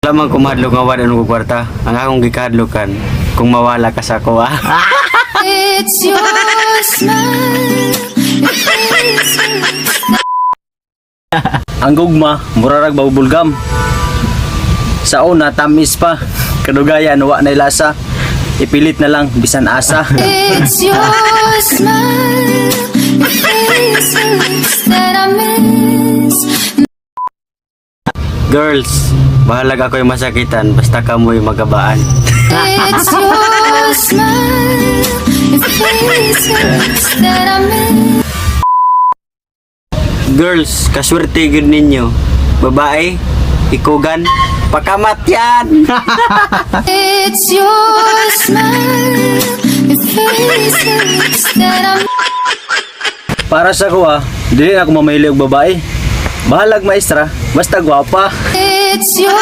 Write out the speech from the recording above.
Lamang kumadlok nga wala nung kwarta. Ang akong gikadlokan kung mawala ka sa kuha. It's your smile. Ang gugma, murarag babulgam. Sa una, tamis pa. Kadugayan, wa na lasa. Ipilit na lang, bisan asa. It's your smile. Your face that I miss. Girls, bahalag ako yung masakitan basta kamoy magabaan. It's your smile. Your face that I miss. Girls, kaswerte yun ninyo. Babae, ikugan, pakamat yan! It's your smile. Your face that I miss. Para sa kuha, dili ako mamahili og babae. Bahalag maestra, basta gwapa. It's your